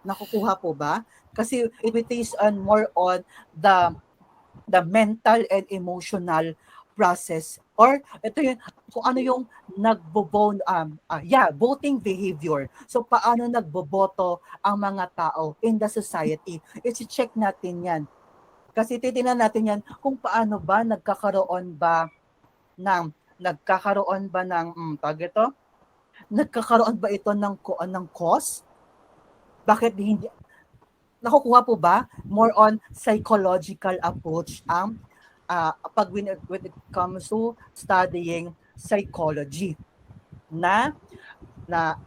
Nakukuha po ba? Kasi it is on more on the mental and emotional process, or ito yung kung ano yung voting behavior. So paano nagboboto ang mga tao in the society? I-check natin yan. Kasi titingnan natin yan kung paano ba nagkakaroon ba ng tawag ito? Nagkakaroon ba ito ng cause? Bakit hindi nakukuha po ba? More on psychological approach ang when it comes to studying psychology na na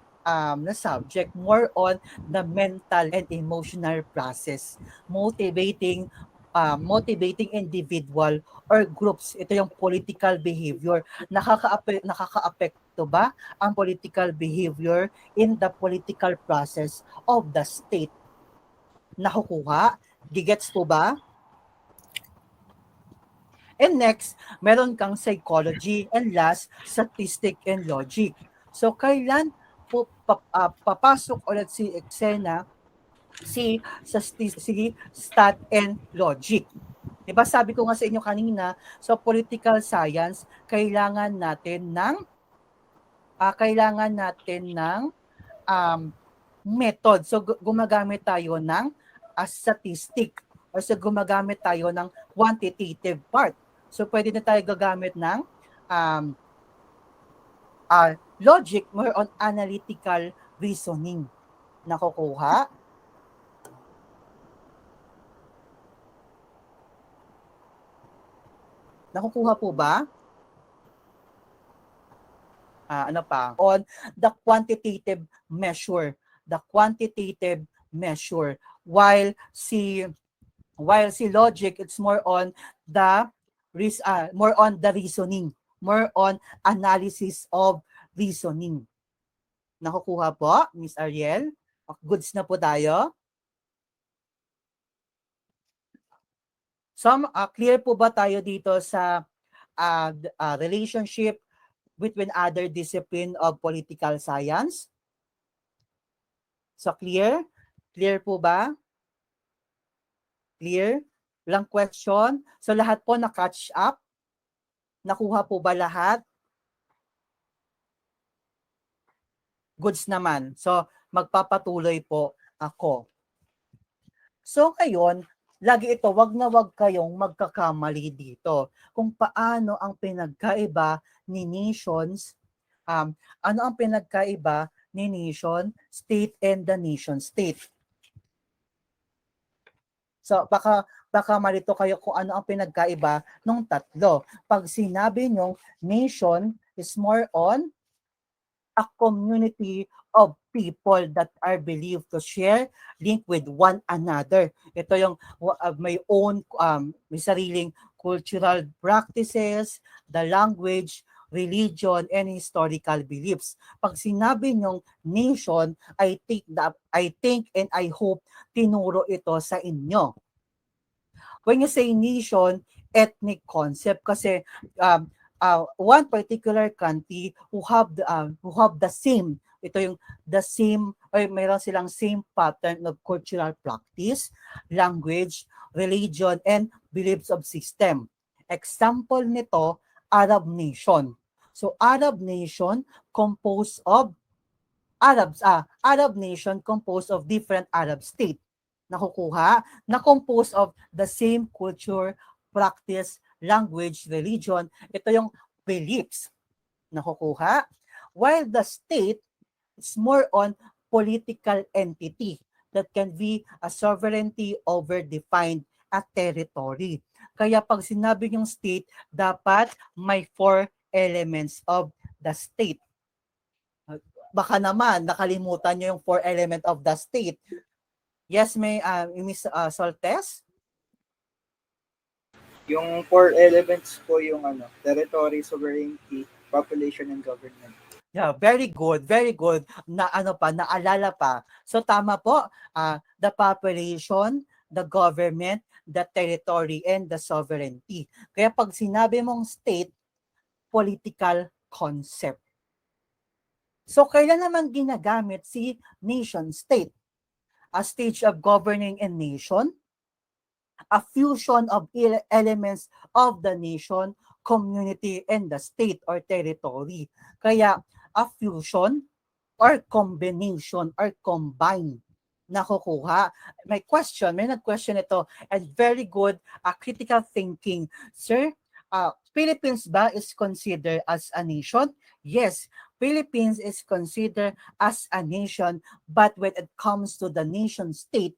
subject, more on the mental and emotional process, motivating individual or groups. Ito yung political behavior. Nakakaapekto ba ang political behavior in the political process of the state? Nakukuha? Gigets po ba? And next, meron kang psychology, and last, statistic and logic. So kailan po papasok ulit si eksena si stat and logic. Diba sabi ko nga sa inyo kanina, so political science, kailangan natin ng method. So gumagamit tayo ng statistic, or so gumagamit tayo ng quantitative part. So pwede na tayo gagamit ng um, logic, more on analytical reasoning. Nakukuha? Nakukuha po ba? Ano pa? On the quantitative measure. The quantitative measure. While si logic, it's more on the reasoning, more on analysis of reasoning. Nakukuha po, Miss Ariel? Goods na po tayo? So, clear po ba tayo dito sa relationship between other discipline of political science? So, clear? Clear po ba? Clear? Walang question? So, lahat po na-catch up? Nakuha po ba lahat? Goods naman. So, magpapatuloy po ako. So, ngayon, lagi ito, wag na wag kayong magkakamali dito. Kung paano ang pinagkaiba ni nations, ano ang pinagkaiba ni nation state and the nation state. So, baka malito kayo kung ano ang pinagkaiba ng tatlo. Pag sinabi nyong nation is more on a community of people that are believed to share link with one another. Ito yung may sariling cultural practices, the language, religion, and historical beliefs. Pag sinabi nyong nation, I think and I hope tinuro ito sa inyo. When you say nation, ethnic concept kasi one particular country who have the same, ito yung the same, or mayroon silang same pattern of cultural practice, language, religion, and beliefs of system. Example nito, Arab nation. So Arab nation composed of Arab nation composed of different Arab state. Nakukuha? Na composed of the same culture, practice, language, religion. Ito yung beliefs. Nakukuha? While the state is more on political entity that can be a sovereignty over defined a territory. Kaya pag sinabi yung state, dapat may 4 elements of the state. Baka naman nakalimutan nyo yung 4 element of the state. Yes, Miss Soltes? Yung 4 elements po yung territory, sovereignty, population, and government. Yeah, very good, very good. Naalala pa. So tama po, the population, the government, the territory, and the sovereignty. Kaya pag sinabi mong state, political concept. So kailan naman ginagamit si nation state? a stage of governing a nation, a fusion of elements of the nation, community, and the state or territory. Kaya a fusion or combination or combine nakukuha. May nag-question ito, and very good critical thinking. Sir, Philippines ba is considered as a nation? Yes, Philippines is considered as a nation, but when it comes to the nation state,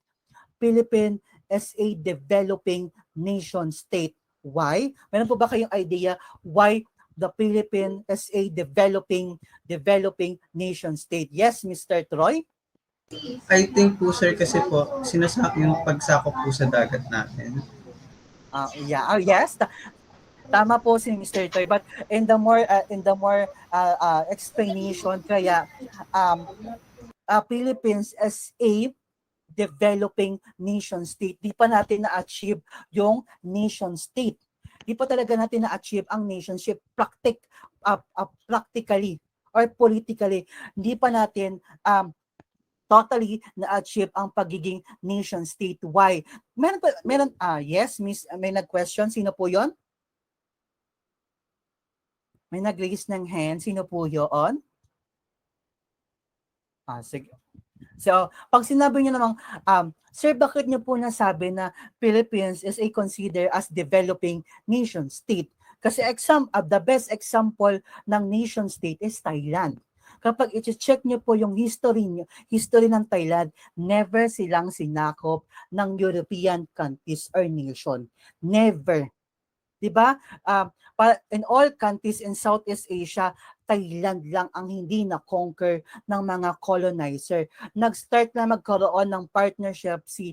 Philippines as a developing nation state. Why? Meron po ba kayong idea why the Philippines as a developing nation state? Yes, Mr. Troy? I think po sir kasi po, yung pagsakop po sa dagat natin. Yeah, yes. Tama po si Mr. Troy, but in the more explanation kaya Philippines as a developing nation state. Di pa natin na-achieve yung nation state. Di pa talaga natin na-achieve ang nation state practically or politically. Hindi pa natin totally na-achieve ang pagiging nation state. Why? Yes, Miss, may nag-question. Sino po yon? May nag-raise ng hand. Sino po yun? Sige. So, pag sinabi niyo namang, Sir, bakit niyo po nasabi na Philippines is a considered as developing nation state? Kasi the best example ng nation state is Thailand. Kapag i-check niyo po yung history ng Thailand, never silang sinakop ng European countries or nation. Never. Diba? In all countries in Southeast Asia, Thailand lang ang hindi na-conquer ng mga colonizer. Nag-start na magkaroon ng partnership si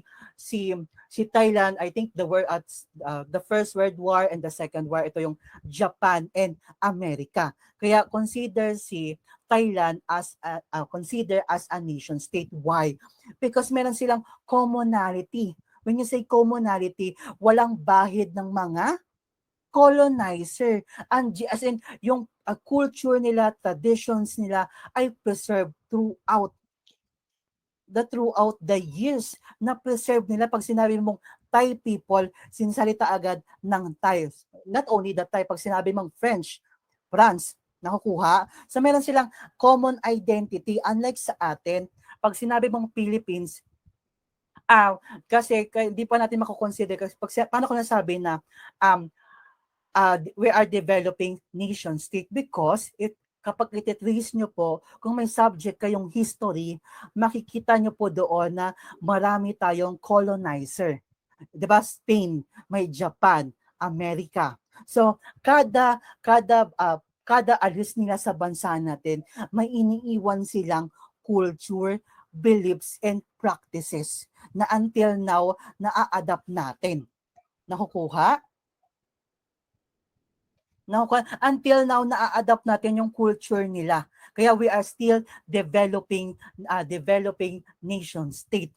Thailand. I think the First World War and the Second War, ito yung Japan and America. Kaya consider si Thailand as a nation state. Why? Because meron silang commonality. When you say commonality, walang bahid ng mga colonizer. As in, yung culture nila, traditions nila ay preserved throughout the years na preserve nila. Pag sinabi mong Thai people, sinsalita agad ng Thai. Not only the Thai, pag sinabi mong French, France, nakukuha. So meron silang common identity. Unlike sa atin, pag sinabi mong Philippines, kasi hindi pa natin makukonsider. Kasi paano ko nasabi na we are developing nation state because kapag ititrace nyo po, kung may subject kayong history, makikita nyo po doon na marami tayong colonizer. Diba? Spain, may Japan, America. So, kada alis nila sa bansa natin, may iniiwan silang culture, beliefs, and practices na until now, na-adapt natin. Nakukuha? Until now, na-adapt natin yung culture nila. Kaya we are still developing nation state.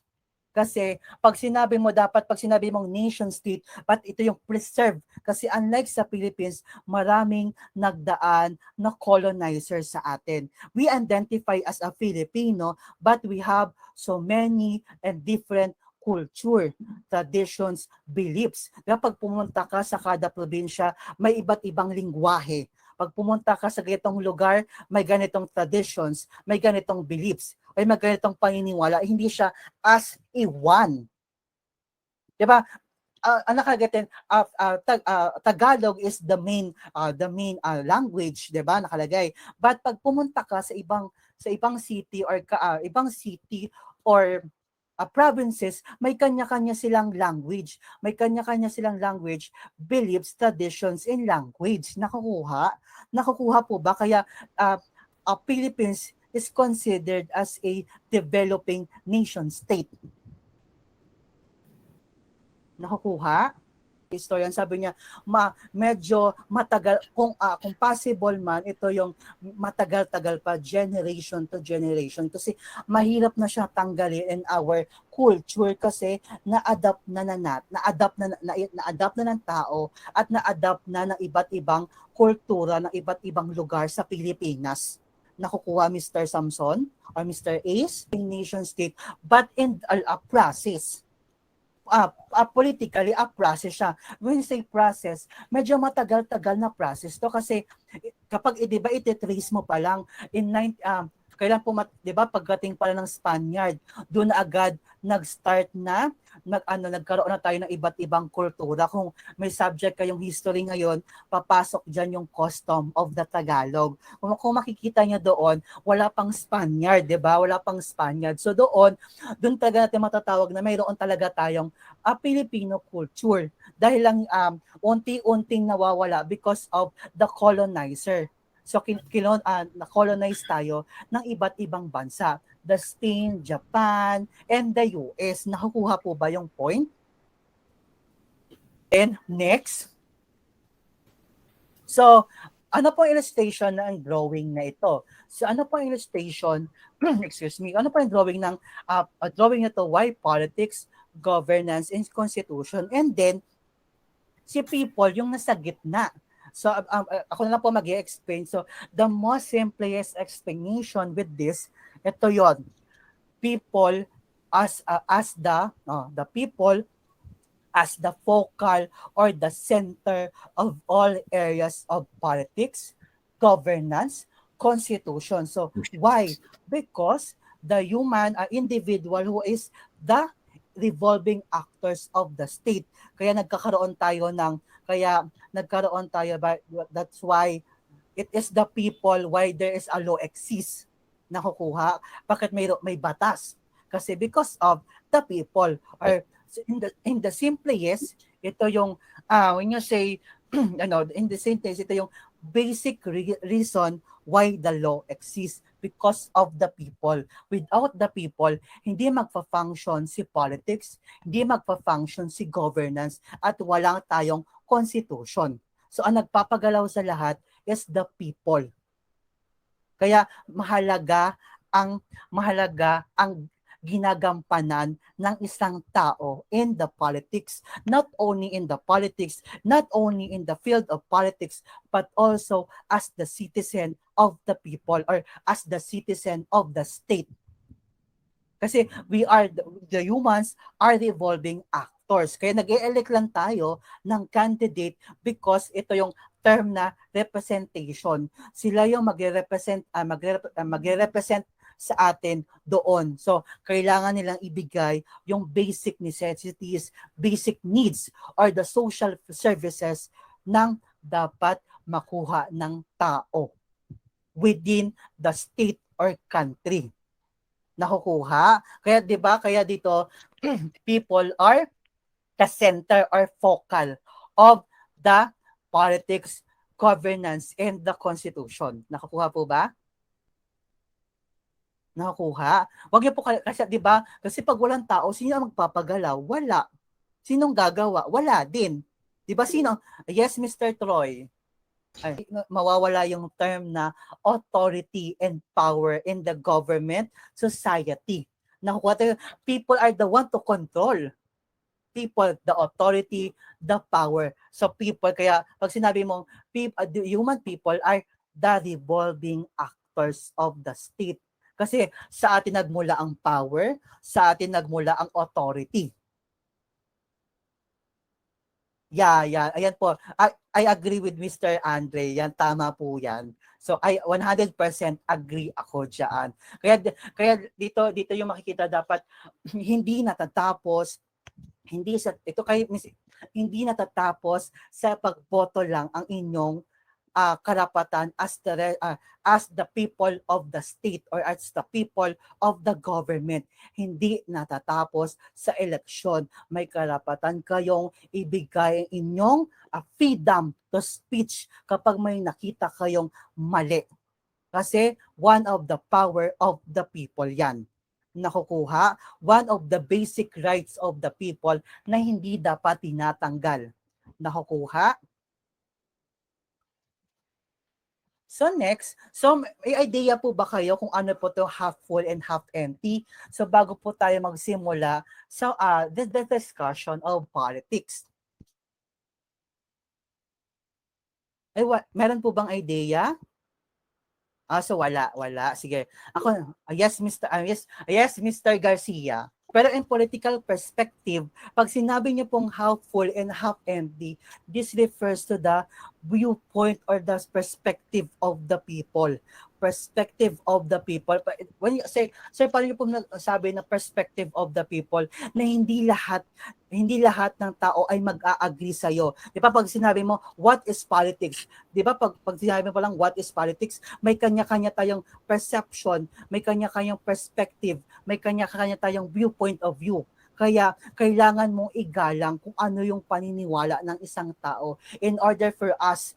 Kasi pag sinabi mong nation state, but ito yung preserve. Kasi unlike sa Philippines, maraming nagdaan na colonizer sa atin. We identify as a Filipino, but we have so many and different culture, traditions, beliefs. Kapag pumunta ka sa kada probinsya, may iba't ibang lingwahe. Pag pumunta ka sa ganitong lugar, may ganitong traditions, may ganitong beliefs, may ganitong paniniwala. Hindi siya as a one. Diba? Tagalog is the main language, 'di ba? Nakalagay. But pag pumunta ka sa ibang city or provinces, may kanya-kanya silang language. May kanya-kanya silang language, beliefs, traditions, and language. Nakukuha po ba? Kaya Philippines is considered as a developing nation state. Nakukuha? Historian, sabi niya, medyo matagal, kung possible man, ito yung matagal-tagal pa, generation to generation, kasi mahirap na siya tanggalin in our culture kasi na-adapt na ng tao at na-adapt na ng iba't ibang kultura ng iba't ibang lugar sa Pilipinas. nakukuha Mr. Samson or Mr. Ace in nation state, but in a process. Politically, a process siya. When you say process, medyo matagal-tagal na process to kasi kapag, di ba, ititrace mo pa lang in kailan po, di ba, pagdating pala ng Spaniard, doon na agad nag-start na, nagkaroon na tayo ng iba't ibang kultura. Kung may subject kayong history ngayon, papasok dyan yung custom of the Tagalog. Kung makikita niya doon, wala pang Spaniard, di ba? Wala pang Spaniard. So doon talaga natin matatawag na mayroon talaga tayong Filipino culture. Dahil lang unti-unting nawawala because of the colonizer. So na-colonize tayo ng iba't ibang bansa. The Spain, Japan, and the US. Nakukuha po ba yung point? And next. So, ano po illustration ng drawing na ito? So, ano po illustration, excuse me, ano po yung drawing ng, drawing na ito, why politics, governance, and constitution, and then, si people yung nasa gitna. So, ako na lang po mag-i-explain. So, the most simplest explanation with this, ito yon, people as the people as the focal or the center of all areas of politics, governance, constitution. So, why? Because the human individual who is the revolving actors of the state. Kaya nagkakaroon tayo that's why it is the people, why there is a law exists. Nakukuha. Bakit may batas? Kasi because of the people. Or in the simplest, ito yung, when you say, in the sentence, ito yung basic reason why the law exists. Because of the people. Without the people, hindi magpa-function si politics, hindi magpa-function si governance, at walang tayong constitution. So ang nagpapagalaw sa lahat is the people. Kaya mahalaga ang ginagampanan ng isang tao in the politics, not only in the politics, not only in the field of politics, but also as the citizen of the people or as the citizen of the state. Kasi the humans are the evolving actors. Kaya nag-e-elect lang tayo ng candidate because ito yung term na representation. Sila yung magre-represent sa atin doon. So, kailangan nilang ibigay yung basic necessities, basic needs, or the social services ng dapat makuha ng tao within the state or country. Nakukuha? Kaya, di ba, kaya dito, people are the center or focal of the politics, governance, and the constitution. Nakukuha po ba? Nakukuha. Wag niyo po kasi, 'di ba? Kasi pag walang tao, sino ang magpapagalaw? Wala. Sinong gagawa? Wala din. 'Di ba sino? Yes, Mr. Troy. Ay, mawawala yung term na authority and power in the government society. Nakukuha, people are the one to control. People, the authority, the power. So people, kaya pag sinabi mong human people are the revolving actors of the state. Kasi sa atin nagmula ang power, sa atin nagmula ang authority. Yeah. Ayan po. I agree with Mr. Andre. Yan, tama po yan. So, I 100% agree ako dyan. Kaya dito yung makikita dapat hindi natatapos, hindi natatapos sa pagboto lang ang inyong karapatan as the people of the state or as the people of the government. Hindi natatapos sa eleksyon. May karapatan kayong ibigay inyong freedom to speech kapag may nakita kayong mali. Kasi one of the power of the people yan. Nakukuha, one of the basic rights of the people na hindi dapat tinatanggal. Nakukuha. So next, may idea po ba kayo kung ano po to half full and half empty? So bago po tayo magsimula sa the discussion of politics. Meron po bang idea? So wala. Sige. Ako, yes, Mr. Garcia. Pero in political perspective, pag sinabi niyo pong half full and half empty, this refers to the viewpoint or the perspective of the people. Perspective of the people. When you say, sir, paano niyo pong sabi na perspective of the people na hindi lahat ng tao ay mag-a-agree sa'yo. Di ba pag sinabi mo, what is politics? Di ba pag sinabi mo pa lang, what is politics? May kanya-kanya tayong perception, may kanya-kanyang perspective, may kanya-kanya tayong viewpoint of view. Kaya kailangan mong igalang kung ano yung paniniwala ng isang tao. In order for us,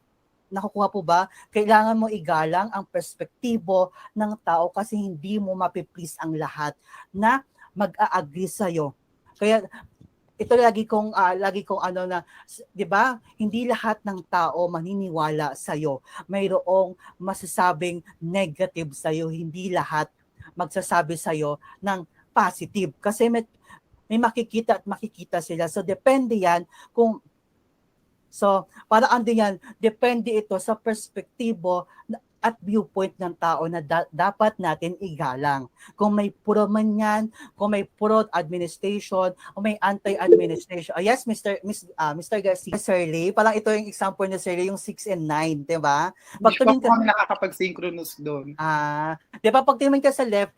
nakukuha po ba? Kailangan mo igalang ang perspektibo ng tao kasi hindi mo mapiplease ang lahat na mag-a-agree sa'yo. Kaya ito lagi kong ano na, 'di ba? Hindi lahat ng tao maniniwala sa iyo. Mayroong masasabing negative sa iyo, hindi lahat magsasabi sa iyo ng positive kasi may makikita at makikita sila. So depende 'yan kung para ando yan, depende ito sa perspektibo at viewpoint ng tao na dapat natin igalang. Kung may pro man yan, kung may pro administration, o may anti-administration. Yes, Mr. Garcia, Sir Lee, parang ito yung example ni Sir Lee, yung 6 and 9, di ba? Pag tumingin ka, nakakapag-synchronous doon. Di ba, pag tumingin ka sa left,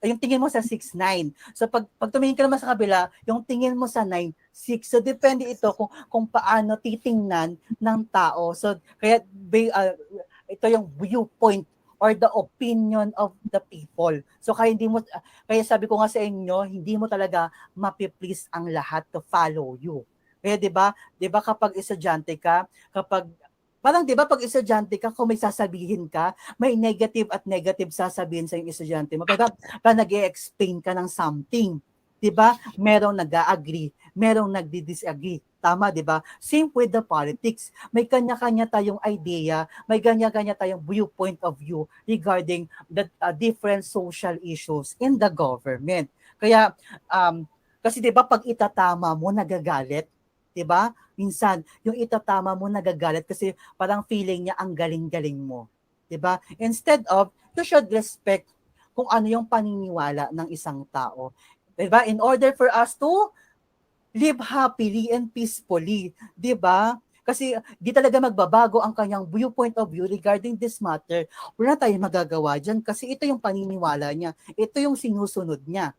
yung tingin mo sa 6-9. So pag tumingin ka naman sa kabila, yung tingin mo sa 9-6. So depende ito kung paano titingnan ng tao. So kaya ito yung viewpoint or the opinion of the people. So kaya sabi ko nga sa inyo, hindi mo talaga mapiplease ang lahat to follow you. Kaya 'di ba kapag estudyante ka, parang 'di ba pag estudyante ka, kung may sasabihin ka, may negative at negative sasabihin sa yung estudyante mo. Pero nag-e-explain ka ng something, 'di ba? Merong nag-a-agree, merong nagdi-disagree. Tama, 'di ba? Same with the politics. May kanya-kanya tayong idea, may kanya-kanya tayong viewpoint of view regarding the different social issues in the government. Kaya kasi 'di ba pag itatama mo nagagalit, 'di ba? Minsan yung itatama mo nagagalit kasi parang feeling niya ang galing-galing mo, 'di ba? Instead of you should respect kung ano yung paniniwala ng isang tao. 'Di ba? In order for us to live happily and peacefully, 'di ba? Kasi di talaga magbabago ang kanyang viewpoint of view regarding this matter. Wala tayong magagawa diyan kasi ito yung paniniwala niya. Ito yung sinusunod niya.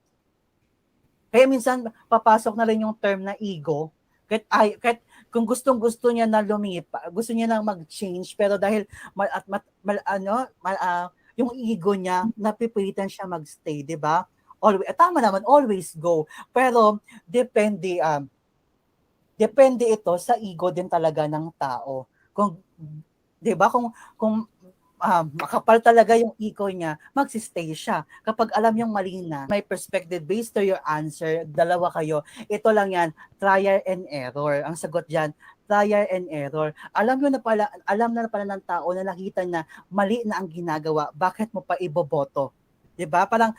Kaya minsan papasok na rin yung term na ego. Kahit kung gustong-gusto niya na lumipa, gusto niya na mag-change pero dahil yung ego niya napipilitan siya mag-stay, 'di ba? Tama naman, always go. Pero depende ito sa ego din talaga ng tao. Kung 'di ba kung makapal talaga yung ego niya, magsi-stay siya. Kapag alam yung mali na, may perspective based to your answer, dalawa kayo. Ito lang yan, trial and error. Ang sagot diyan, trial and error. Alam na pala ng tao na nakita na mali na ang ginagawa, bakit mo pa iboboto? 'Di ba? Parang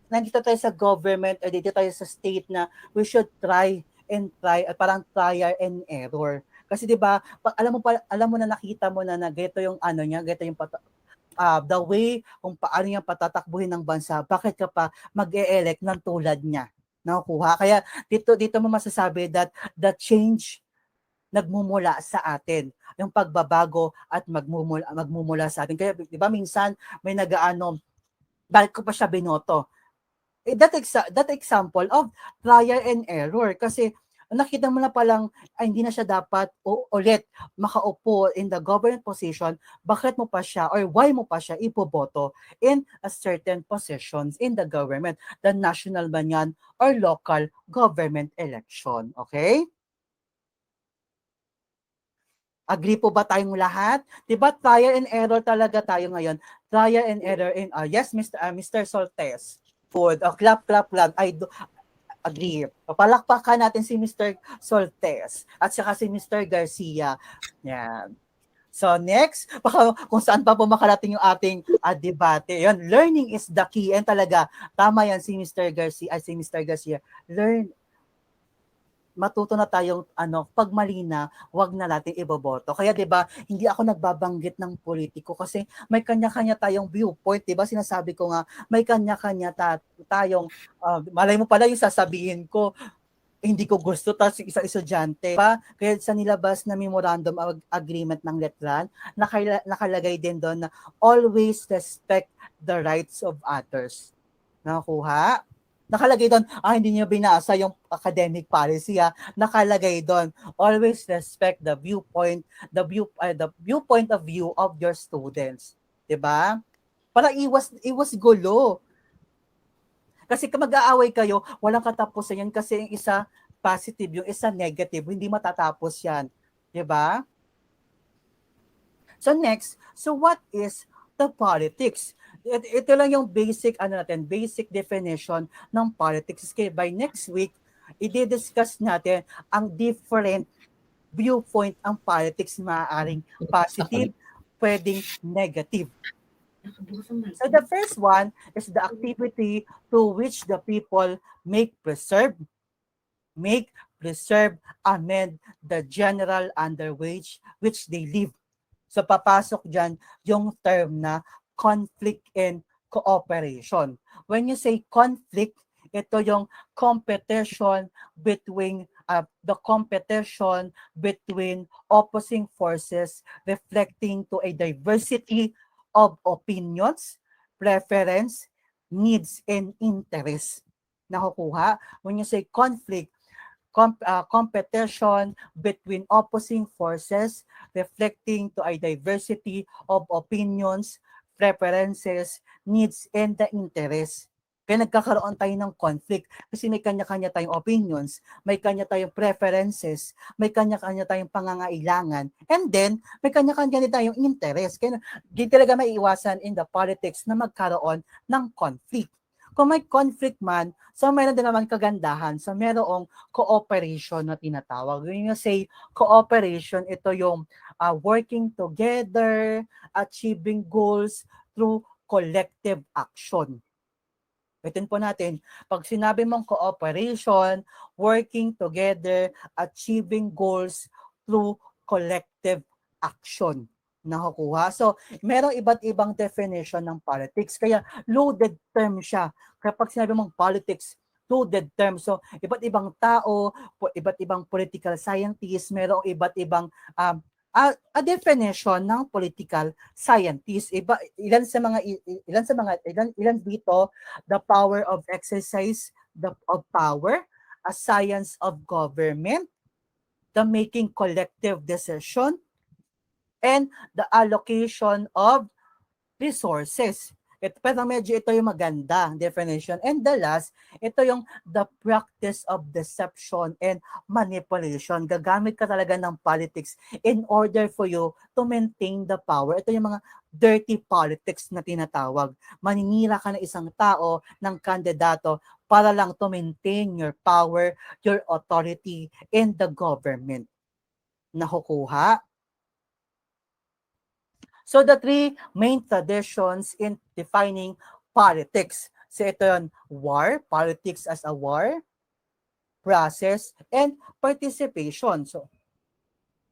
nandito tayo sa government or dito tayo sa state na we should try at parang trial and error. Kasi 'di ba, alam mo na nakita mo na ganito yung ganito yung the way kung paano niya patatakbuhin ng bansa, bakit ka pa mag-e-elect ng tulad niya? Nakukuha. Kaya dito mo masasabi that the change nagmumula sa atin. Yung pagbabago at magmumula sa atin. Kaya 'di ba minsan may bakit ko pa siya binoto? That example of trial and error kasi nakita mo na palang hindi na siya dapat ulit makaupo in the government position, bakit mo pa siya or why mo pa siya ipoboto in a certain positions in the government, the national man yan or local government election. Okay? Agree po ba tayong lahat? Diba trial and error talaga tayo ngayon? Trial and error in yes, Mr. Soltes. Food. Clap lang. I do agree. Palakpakan natin si Mr. Soltes at saka si Mr. Garcia. Yan. So next, baka kung saan pa po makarating yung ating debate. Yan, learning is the key. And talaga, tama yan si Mr. Garcia. matuto na tayong pag mali na, wag na nating iboboto. Kaya 'di ba, hindi ako nagbabanggit ng politiko kasi may kanya-kanya tayong viewpoint, 'di ba? Sinasabi ko nga, may kanya-kanya tayong malay mo pala yung sasabihin ko, hindi ko gusto tas isang estudyante pa. Kaya sa nilabas na memorandum of agreement ng Letran, nakalagay din doon na always respect the rights of others. Nakakuha? Nakalagay doon, hindi niyo binasa yung academic policy Nakalagay doon, always respect the viewpoint of view of your students. 'Di ba? Para iwas gulo. Kasi kung mag-aaway kayo, walang katapusan yan kasi yung isa positive, yung isa negative, hindi matatapos yan. 'Di ba? So next, so what is the politics? Ito lang yung basic basic definition ng politics. Okay, by next week, i-discuss natin ang different viewpoint ang politics, maaaring positive, pwedeng negative. So the first one is the activity to which the people preserve, amend the general under which they live. So papasok dyan yung term na conflict and cooperation. When you say conflict, ito yung competition between opposing forces reflecting to a diversity of opinions, preference, needs, and interests. Nakukuha? When you say conflict, competition between opposing forces reflecting to a diversity of opinions, preferences, needs, and the interests. Kaya nagkakaroon tayo ng conflict kasi may kanya-kanya tayong opinions, may kanya tayong preferences, may kanya-kanya tayong pangangailangan, and then may kanya-kanya din tayong interest. Kaya di talaga maiiwasan in the politics na magkaroon ng conflict. Kung may conflict man, so meron din naman kagandahan, so merong cooperation na tinatawag. When you say cooperation, ito yung working together, achieving goals through collective action. Ulitin po natin, pag sinabi mong cooperation, working together, achieving goals through collective action. Nakukuha? So, merong iba't ibang definition ng politics. Kaya loaded term siya. Kapag sinabi mong politics, loaded term. So, iba't ibang tao, iba't ibang political scientists, merong iba't ibang a definition ng political scientist. Ilan dito, the power of exercise of power, a science of government, the making collective decision, and the allocation of resources. Pero medyo ito yung maganda definition. And the last, ito yung the practice of deception and manipulation. Gagamit ka talaga ng politics in order for you to maintain the power. Ito yung mga dirty politics na tinatawag. Maninira ka ng isang tao, ng kandidato, para lang to maintain your power, your authority in the government. Nakukuha? So the three main traditions in defining politics. So ito yun, war, politics as a war, process, and participation. So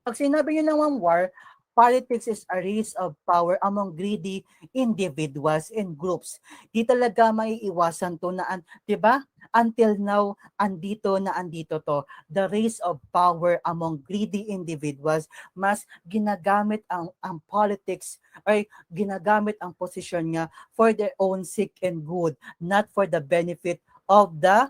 pag sinabi nyo naman war, politics is a race of power among greedy individuals and groups. Di talaga maiiwasan to na, di ba? Until now, andito to. The race of power among greedy individuals, mas ginagamit ang politics or ginagamit ang posisyon niya for their own sake and good, not for the benefit of the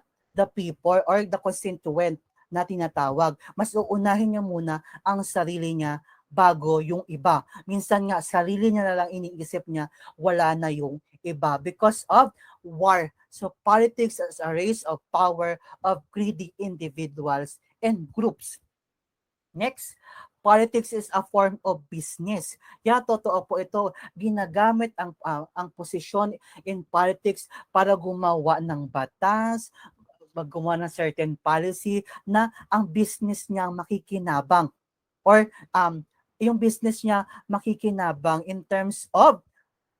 people or the constituent na tinatawag. Mas uunahin niya muna ang sarili niya bago yung iba. Minsan nga, sarili niya na lang iniisip niya, wala na yung iba because of war. So politics is a race of power of greedy individuals and groups. Next, politics is a form of business. Totoo po ito. Ginagamit ang posisyon in politics para gumawa ng batas, gumawa ng certain policy na ang business niya makikinabang or yung business niya makikinabang in terms of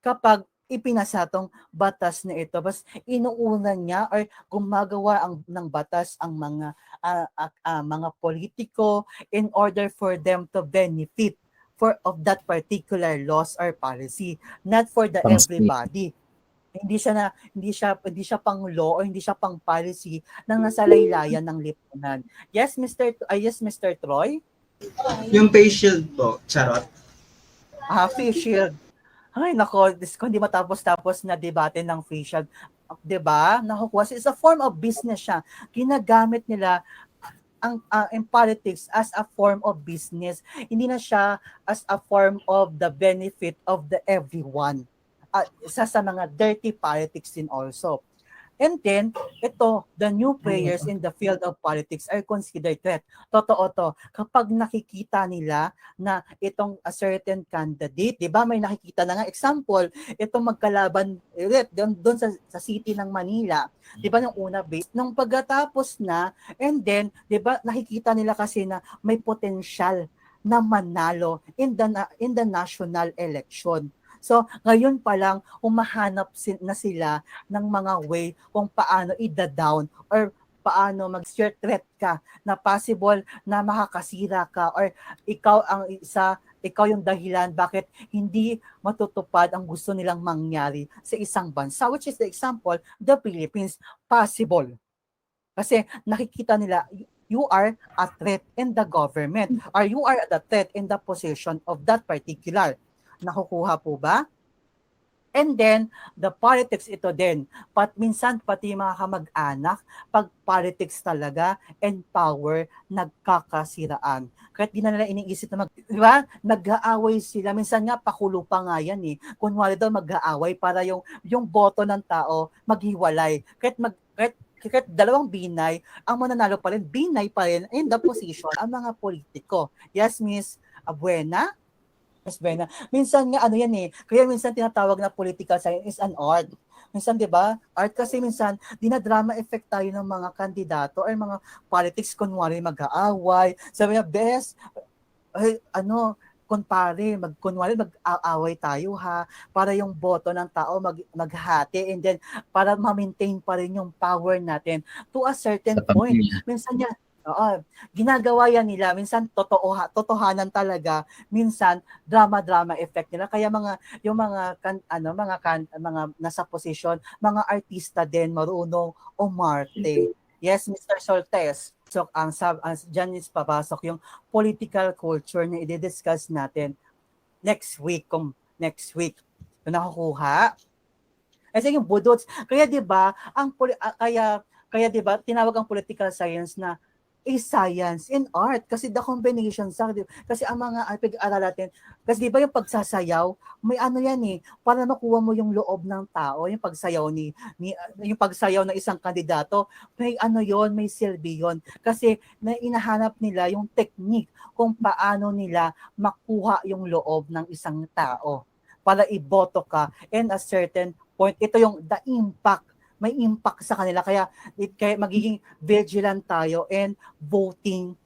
kapag ipinasa tong batas na ito. Bas inuuna niya or gumagawa ng batas ang mga politiko in order for them to benefit of that particular laws or policy, not for the everybody. Hindi siya pang law o hindi siya pang policy nang nasa laylayan ng lipunan. Yes, Mr. Troy? Yung face shield po, charot. Face shield. Ay, nako, hindi matapos-tapos na debate ng face shield. 'Di ba? Nakukuha. It's a form of business siya. Ginagamit nila in politics as a form of business. Hindi na siya as a form of the benefit of the everyone. Isa sa mga dirty politics din also. And then, the new players in the field of politics are considered threat. Totoo to. Kapag nakikita nila na itong a certain candidate, di ba, may nakikita na nga, example, itong magkalaban ulit doon sa city ng Manila, di ba, yung una base, nung pagkatapos na, and then, di ba, nakikita nila kasi na may potential na manalo in the national election. So, ngayon pa lang, umahanap na sila ng mga way kung paano i-down or paano mag-threat ka na possible na makakasira ka or ikaw yung dahilan bakit hindi matutupad ang gusto nilang mangyari sa isang bansa, which is the example, the Philippines. Possible. Kasi nakikita nila, you are a threat in the government or you are a threat in the position of that particular. Nakukuha po ba? And then, the politics ito din. Minsan pati mga kamag-anak, pag politics talaga and power, nagkakasiraan. Kahit di na nila iniisip na diba? Nag-aaway sila. Minsan nga, pakulo pa nga yan eh. Kunwari daw mag-aaway para yung boto ng tao maghiwalay. Kahit dalawang binay, ang mananalo pa rin, binay pa rin in the position ang mga politiko. Yes, Miss Abuena? Mas Bena. Minsan nga yan eh. Kaya minsan tinatawag na political science is an art. Minsan 'di ba? Art kasi minsan dinadrama effect tayo ng mga kandidato or mga politics kunwari mag-aaway. Sabi niya, best kunwari mag-aaway tayo ha para yung boto ng tao maghati and then para ma-maintain pa rin yung power natin to a certain point. Minsan niya ginagawa yan nila, minsan totohanan talaga, minsan drama effect nila. Kaya mga nasa posisyon, mga artista din marunong umarte. Yes, Mr. Soltes. So diyan is papasok yung political culture na i-discuss natin next week. Kung nakukuha. Kasi yung budots, kaya 'di ba, kaya 'di ba tinawag ang political science na science and art kasi the combination kasi ang mga pag-aaral natin kasi di ba yung pagsasayaw may yan eh para makuha mo yung loob ng tao yung pagsayaw yung pagsayaw ng isang kandidato may may silbi yon kasi inahanap nila yung technique kung paano nila makuha yung loob ng isang tao para iboto ka and a certain point ito yung the impact may impact sa kanila kaya magiging vigilant tayo and voting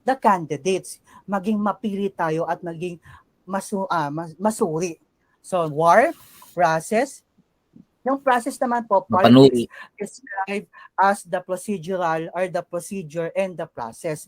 the candidates maging mapili tayo at maging masuri. So war process yung process naman po politics described as the procedural or the procedure and the process.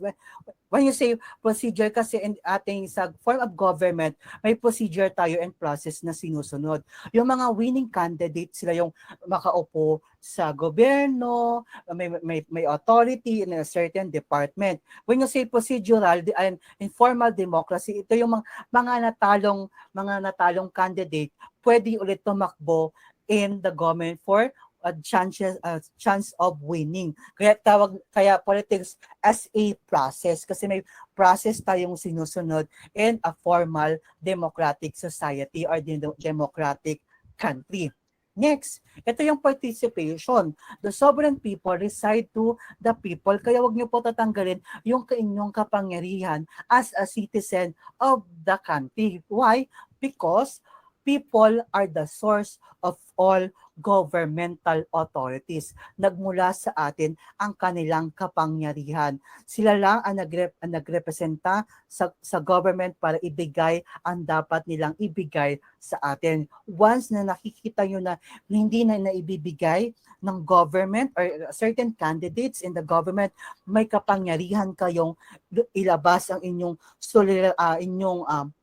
When you say procedure kasi in ating sa form of government, may procedure tayo and process na sinusunod. Yung mga winning candidates sila yung makaupo sa gobyerno, may authority in a certain department. When you say procedural and informal democracy, ito yung mga natalong candidate, pwede ulit tumakbo in the government for a chance of winning. Kaya politics as a process kasi may process tayong sinusunod in a formal democratic society or democratic country. Next, ito yung participation. The sovereign people reside to the people. Kaya wag niyo po tatanggalin yung inyong kapangyarihan as a citizen of the country. Why? Because people are the source of all governmental authorities. Nagmula sa atin ang kanilang kapangyarihan. Sila lang ang nagrepresenta sa government para ibigay ang dapat nilang ibigay sa atin. Once na nakikita nyo na hindi na naibibigay ng government or certain candidates in the government, may kapangyarihan kayong ilabas ang inyong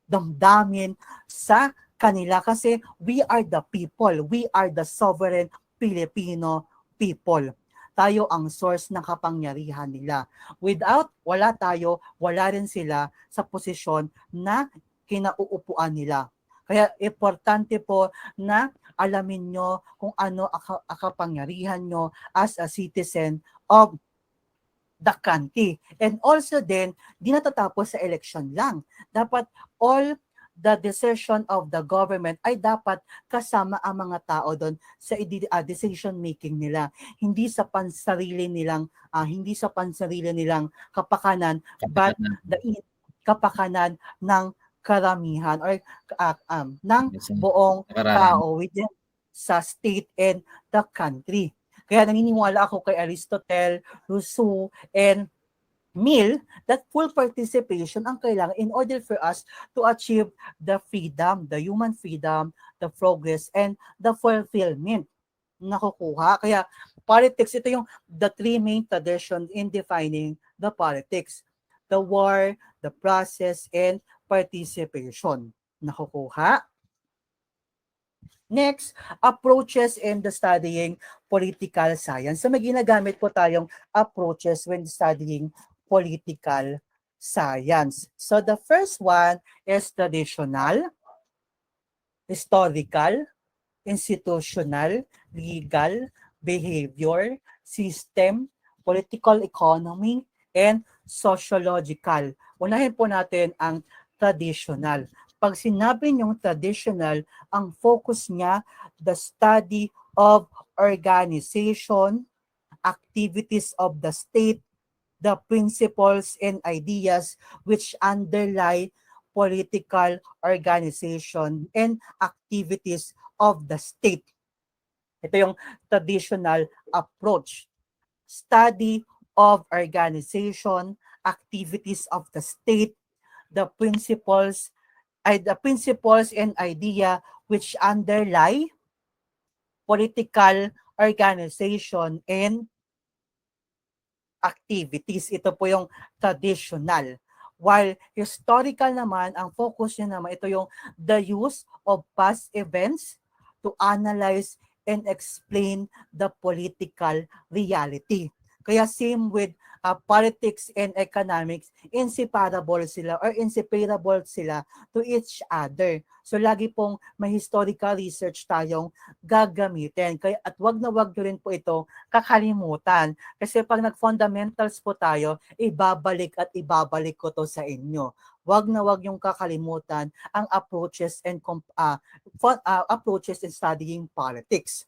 damdamin sa kanila kasi we are the people, we are the sovereign Filipino people. Tayo ang source ng kapangyarihan nila. Wala tayo, wala rin sila sa posisyon na kinauupuan nila. Kaya importante po na alamin nyo kung ano ang kapangyarihan nyo as a citizen of the country. And also din, di natatapos sa election lang. Dapat all the decision of the government ay dapat kasama ang mga tao doon sa decision making nila, hindi sa pansarili nilang kapakanan, but the kapakanan ng karamihan or ng buong tao within sa state and the country. Kaya naniniwala ako kay Aristotle, Rousseau, and Mill that full participation ang kailangan in order for us to achieve the freedom, the human freedom, the progress, and the fulfillment nakukuha. Kaya politics, ito yung the three main traditions in defining the politics. The war, the process, and participation. Nakukuha. Next, approaches in the studying political science. So may ginagamit po tayong approaches when studying political science. So the first one is traditional, historical, institutional, legal, behavior, system, political economy, and sociological. Unahin po natin ang traditional. Pag sinabi niyong traditional, ang focus niya, the study of organization, activities of the state, the principles and ideas which underlie political organization and activities of the state. Ito yung traditional approach. Study of organization, activities of the state, the principles and idea which underlie political organization and activities. Ito po yung traditional. While historical naman, ang focus niya naman, ito yung the use of past events to analyze and explain the political reality. Kaya same with politics and economics, inseparable sila or inseparable sila to each other. So lagi pong may historical research tayong gagamitin. Kaya, at wag na wag nyo rin po ito kakalimutan. Kasi pag nag-fundamentals po tayo, ibabalik ko to sa inyo. Wag na wag yung kakalimutan ang approaches in studying politics.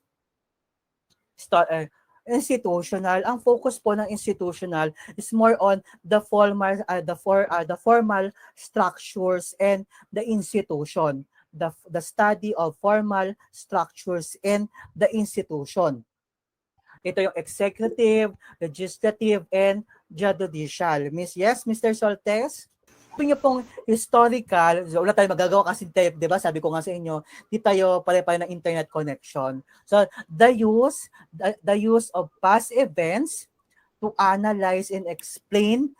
Institutional, ang focus po ng institutional is more on the formal structures and the institution, the study of formal structures and the institution. Ito yung executive, legislative, and judicial. Yes, Mr. Soltes? Sabi niyo pong historical, so wala tayong magagawa kasi tayo, di ba? Sabi ko nga sa inyo, di tayo pare-pare ng internet connection. So, the use of past events to analyze and explain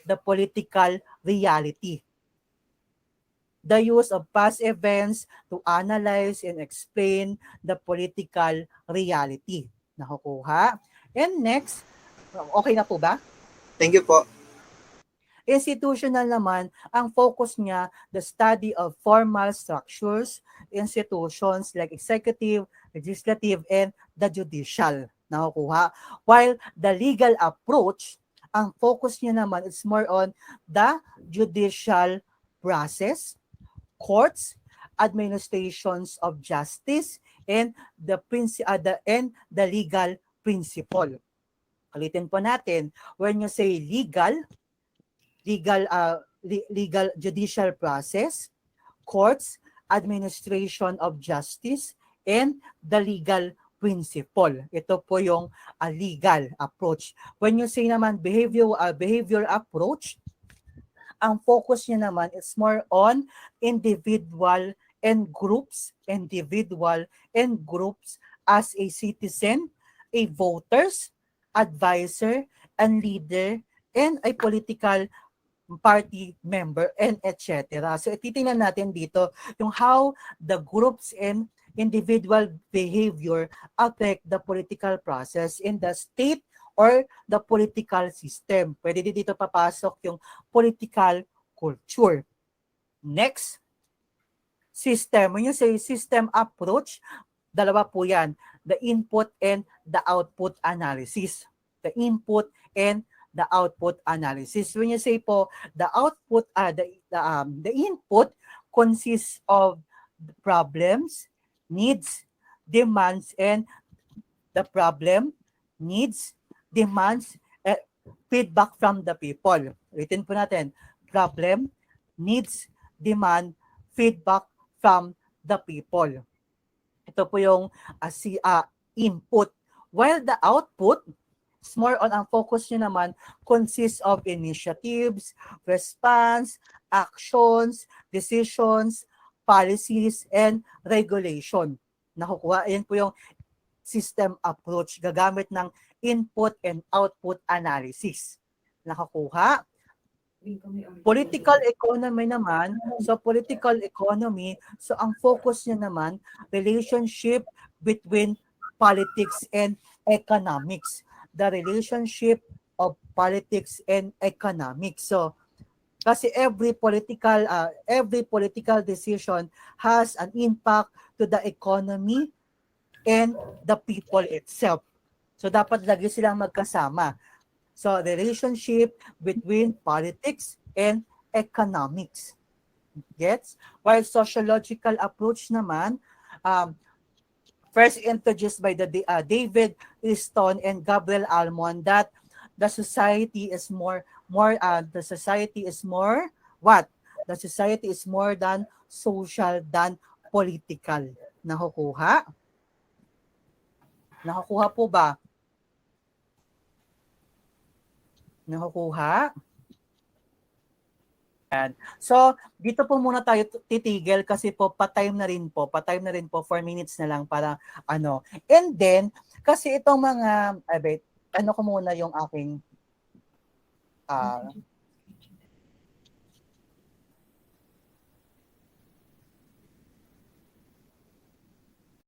the political reality. The use of past events to analyze and explain the political reality. Nakukuha. And next, okay na po ba? Thank you po. Institutional naman, ang focus niya, the study of formal structures, institutions like executive, legislative, and the judicial. Nakukuha. While the legal approach, ang focus niya naman is more on the judicial process, courts, administrations of justice, and the legal principle. Ulitin po natin, when you say legal judicial process, courts, administration of justice, and the legal principle. Ito po yung legal approach. When you say naman behavior approach, ang focus niya naman is more on individual and groups as a citizen, a voters, advisor, and leader, and a political party member, and etc. So titingnan natin dito yung how the groups and individual behavior affect the political process in the state or the political system. Pwede din dito papasok yung political culture. Next, system. When you say system approach, dalawa po yan. The input and the output analysis. The input and the output analysis. When you say po, the output, the input consists of problems, needs, demands, and the problem, needs, demands, feedback from the people. Ulitin po natin. Problem, needs, demand, feedback from the people. Ito po yung input. While the output is more on, ang focus nyo naman consists of initiatives, response, actions, decisions, policies, and regulation. Nakukuha. Yan po yung system approach. Gagamit ng input and output analysis. Nakakuha? Political economy naman, so ang focus niya naman, relationship between politics and economics. The relationship of politics and economics. So, kasi every political decision has an impact to the economy and the people itself. So dapat lagi silang magkasama. So the relationship between politics and economics. Gets? While sociological approach naman, first introduced by David Easton and Gabriel Almond, that the society is more what? The society is more than social than political. Nakukuha? Nakakuha po ba? Nakukuha? Yan. So, dito po muna tayo titigil kasi po pa-time na rin po, 4 minutes na lang para ano. And then, kasi itong mga, ko muna yung aking